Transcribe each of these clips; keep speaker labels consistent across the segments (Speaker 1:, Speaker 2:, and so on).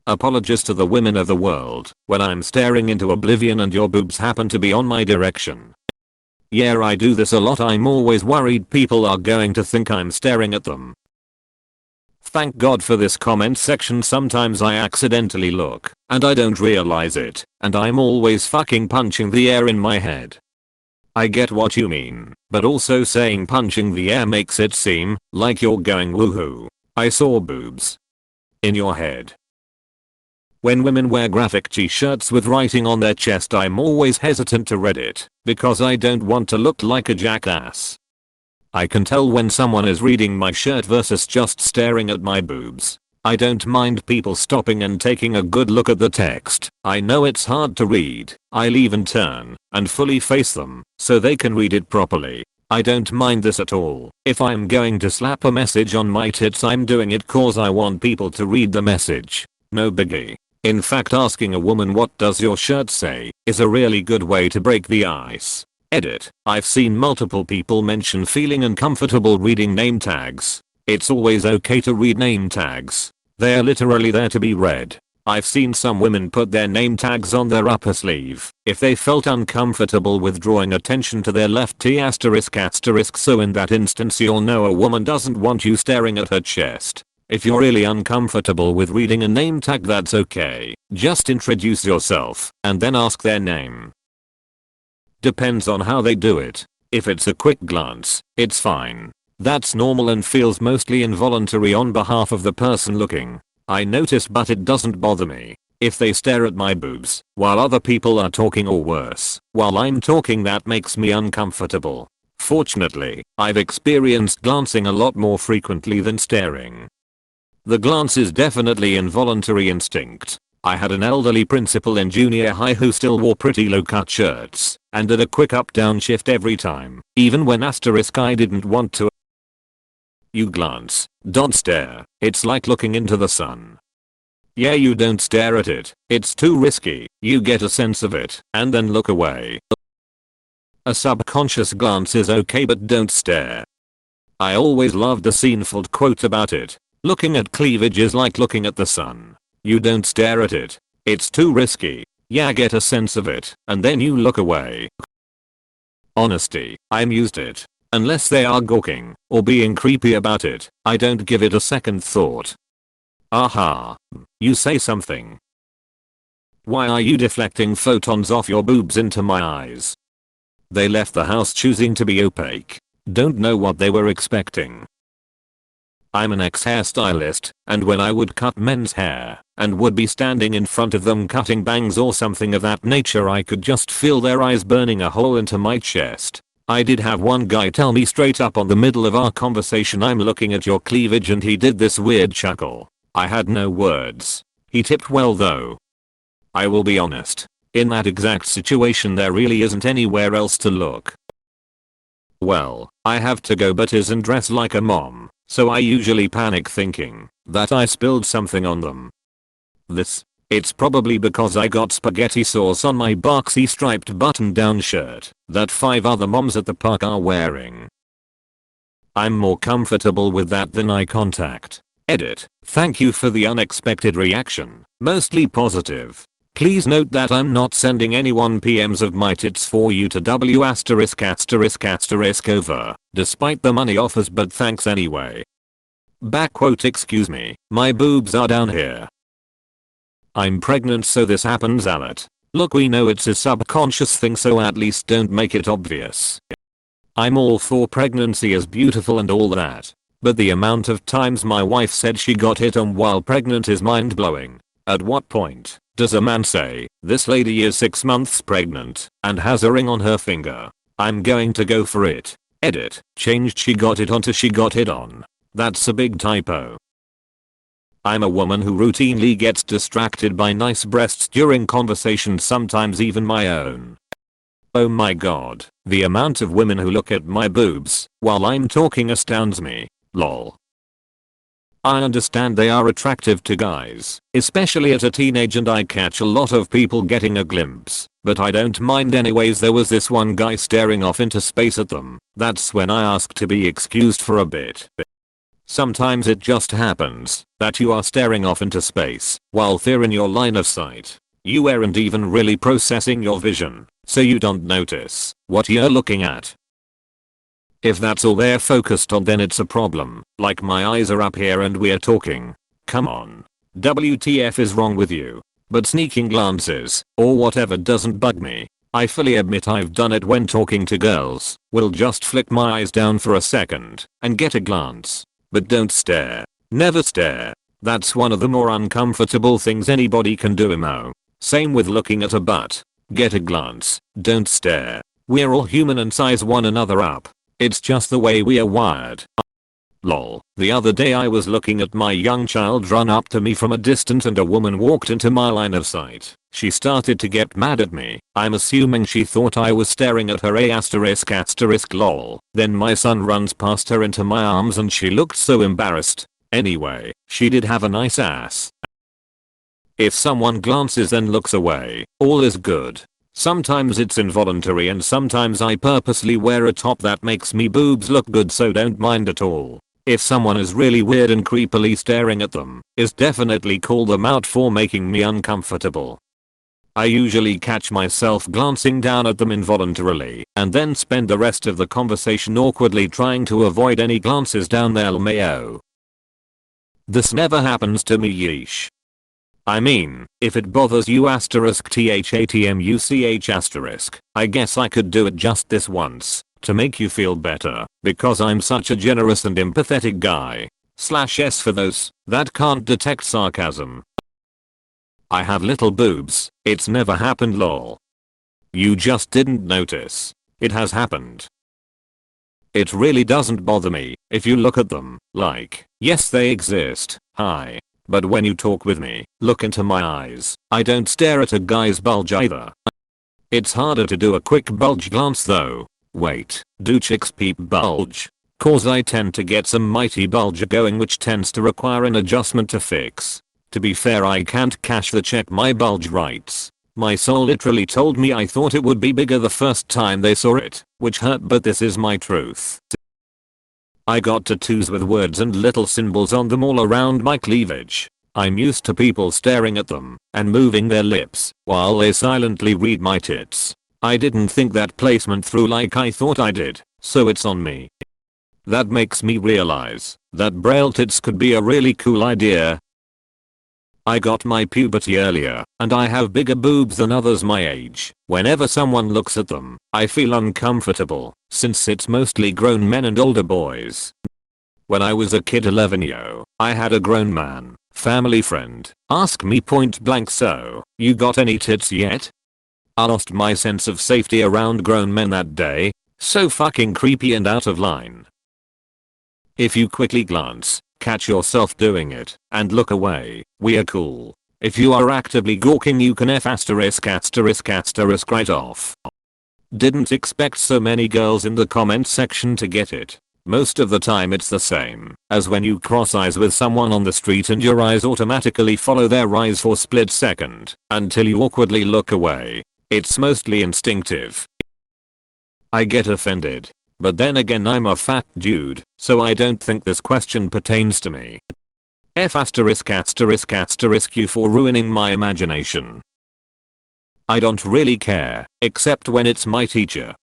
Speaker 1: Apologies to the women of the world when I'm staring into oblivion and your boobs happen to be on my direction. Yeah, I do this a lot. I'm always worried people are going to think I'm staring at them. Thank God for this comment section. Sometimes I accidentally look and I don't realize it, and I'm always fucking punching the air in my head. I get what you mean, but also saying punching the air makes it seem like you're going woohoo, I saw boobs in your head. When women wear graphic t-shirts with writing on their chest, I'm always hesitant to read it because I don't want to look like a jackass. I can tell when someone is reading my shirt versus just staring at my boobs. I don't mind people stopping and taking a good look at the text. I know it's hard to read. I'll even turn and fully face them so they can read it properly. I don't mind this at all. If I'm going to slap a message on my tits, I'm doing it cause I want people to read the message. No biggie. In fact, asking a woman what does your shirt say is a really good way to break the ice. Edit. I've seen multiple people mention feeling uncomfortable reading name tags. It's always okay to read name tags. They're literally there to be read. I've seen some women put their name tags on their upper sleeve if they felt uncomfortable with drawing attention to their left T asterisk asterisk, so in that instance you'll know a woman doesn't want you staring at her chest. If you're really uncomfortable with reading a name tag, that's okay. Just introduce yourself and then ask their name. Depends on how they do it. If it's a quick glance, it's fine. That's normal and feels mostly involuntary on behalf of the person looking. I notice, but it doesn't bother me if they stare at my boobs while other people are talking, or worse, while I'm talking. That makes me uncomfortable. Fortunately, I've experienced glancing a lot more frequently than staring. The glance is definitely involuntary instinct. I had an elderly principal in junior high who still wore pretty low cut shirts and did a quick up down shift every time, even when asterisk I didn't want to. You glance, don't stare. It's like looking into the sun. Yeah, you don't stare at it. It's too risky. You get a sense of it and then look away. A subconscious glance is okay, but don't stare. I always loved the Seinfeld quote about it. Looking at cleavage is like looking at the sun. You don't stare at it. It's too risky. Yeah, get a sense of it and then you look away. Honesty, I'm used it. Unless they are gawking or being creepy about it, I don't give it a second thought. Aha. You say something. Why are you deflecting photons off your boobs into my eyes? They left the house choosing to be opaque. Don't know what they were expecting. I'm an ex-hairstylist, and when I would cut men's hair and would be standing in front of them cutting bangs or something of that nature, I could just feel their eyes burning a hole into my chest. I did have one guy tell me straight up on the middle of our conversation, "I'm looking at your cleavage," and he did this weird chuckle. I had no words. He tipped well though. I will be honest. In that exact situation there really isn't anywhere else to look. Well, I have to go, but isn't dressed like a mom, so I usually panic thinking that I spilled something on them. It's probably because I got spaghetti sauce on my boxy striped button-down shirt that 5 other moms at the park are wearing. I'm more comfortable with that than eye contact. Edit. Thank you for the unexpected reaction. Mostly positive. Please note that I'm not sending anyone PMs of my tits for you to W asterisk asterisk asterisk over, despite the money offers, but thanks anyway. Back quote, excuse me, my boobs are down here. I'm pregnant, so this happens a lot. Look, we know it's a subconscious thing, so at least don't make it obvious. I'm all for pregnancy is beautiful and all that, but the amount of times my wife said she got hit on while pregnant is mind-blowing. At what point does a man say, "This lady is 6 months pregnant and has a ring on her finger. I'm going to go for it"? Edit. Changed she got it on to she got hit on. That's a big typo. I'm a woman who routinely gets distracted by nice breasts during conversations, sometimes even my own. Oh my god, the amount of women who look at my boobs while I'm talking astounds me. Lol. I understand they are attractive to guys, especially at a teenage, and I catch a lot of people getting a glimpse, but I don't mind anyways. There was this one guy staring off into space at them. That's when I asked to be excused for a bit. Sometimes it just happens that you are staring off into space while they're in your line of sight. You aren't even really processing your vision, so you don't notice what you're looking at. If that's all they're focused on, then it's a problem. Like, my eyes are up here and we're talking. Come on. WTF is wrong with you? But sneaking glances, or whatever, doesn't bug me. I fully admit I've done it when talking to girls. Will just flick my eyes down for a second and get a glance. But don't stare. Never stare. That's one of the more uncomfortable things anybody can do, emo. Same with looking at a butt. Get a glance. Don't stare. We're all human and size one another up. It's just the way we are wired. Lol. The other day I was looking at my young child run up to me from a distance and a woman walked into my line of sight. She started to get mad at me. I'm assuming she thought I was staring at her *** lol. Then my son runs past her into my arms and she looked so embarrassed. Anyway, she did have a nice ass. If someone glances then looks away, all is good. Sometimes it's involuntary and sometimes I purposely wear a top that makes me boobs look good, so don't mind at all. If someone is really weird and creepily staring at them, is definitely call them out for making me uncomfortable. I usually catch myself glancing down at them involuntarily and then spend the rest of the conversation awkwardly trying to avoid any glances down their lmao. This never happens to me, yeesh. I mean, if it bothers you *THATMUCH*, I guess I could do it just this once to make you feel better because I'm such a generous and empathetic guy. /S for those that can't detect sarcasm. I have little boobs. It's never happened, lol. You just didn't notice. It has happened. It really doesn't bother me if you look at them. Like, yes, they exist. Hi. But when you talk with me, look into my eyes. I don't stare at a guy's bulge either. It's harder to do a quick bulge glance though. Wait, do chicks peep bulge? Cause I tend to get some mighty bulge going, which tends to require an adjustment to fix. To be fair, I can't cash the check my bulge writes. My soul literally told me I thought it would be bigger the first time they saw it, which hurt, but this is my truth. I got tattoos with words and little symbols on them all around my cleavage. I'm used to people staring at them and moving their lips while they silently read my tits. I didn't think that placement through like I thought I did, so it's on me. That makes me realize that braille tits could be a really cool idea. I got my puberty earlier, and I have bigger boobs than others my age. Whenever someone looks at them, I feel uncomfortable, since it's mostly grown men and older boys. When I was a kid 11-yo, I had a grown man, family friend, ask me point blank, "So, you got any tits yet?" I lost my sense of safety around grown men that day. So fucking creepy and out of line. If you quickly glance, catch yourself doing it, and look away, we are cool. If you are actively gawking, you can F*** right off. Didn't expect so many girls in the comment section to get it. Most of the time it's the same as when you cross eyes with someone on the street and your eyes automatically follow their eyes for a split second until you awkwardly look away. It's mostly instinctive. I get offended. But then again, I'm a fat dude, so I don't think this question pertains to me. F*** you for ruining my imagination. I don't really care, except when it's my teacher.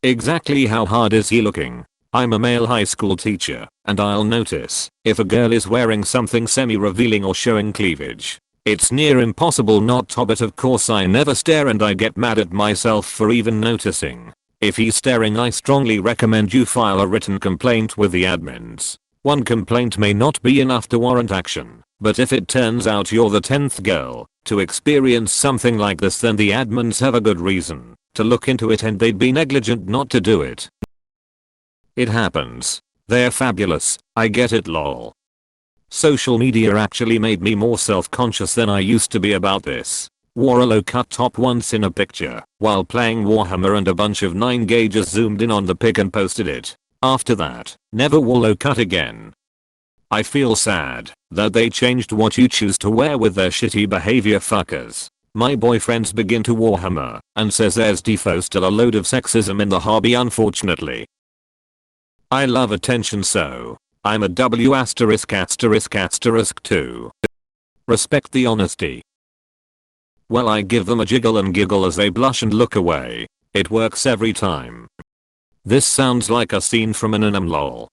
Speaker 1: Exactly how hard is he looking? I'm a male high school teacher, and I'll notice if a girl is wearing something semi-revealing or showing cleavage. It's near impossible not to, but of course I never stare and I get mad at myself for even noticing. If he's staring, I strongly recommend you file a written complaint with the admins. One complaint may not be enough to warrant action, but if it turns out you're the 10th girl to experience something like this, then the admins have a good reason to look into it and they'd be negligent not to do it. It happens. They're fabulous. I get it, lol. Social media actually made me more self-conscious than I used to be about this. Wore a low-cut top once in a picture while playing Warhammer and a bunch of 9 gauges zoomed in on the pic and posted it. After that, never wore low-cut again. I feel sad that they changed what you choose to wear with their shitty behavior, fuckers. My boyfriend's begin to Warhammer and says there's defo still a load of sexism in the hobby, unfortunately. I love attention, so I'm a W*** too. Respect the honesty. Well, I give them a jiggle and giggle as they blush and look away. It works every time. This sounds like a scene from an anime lol.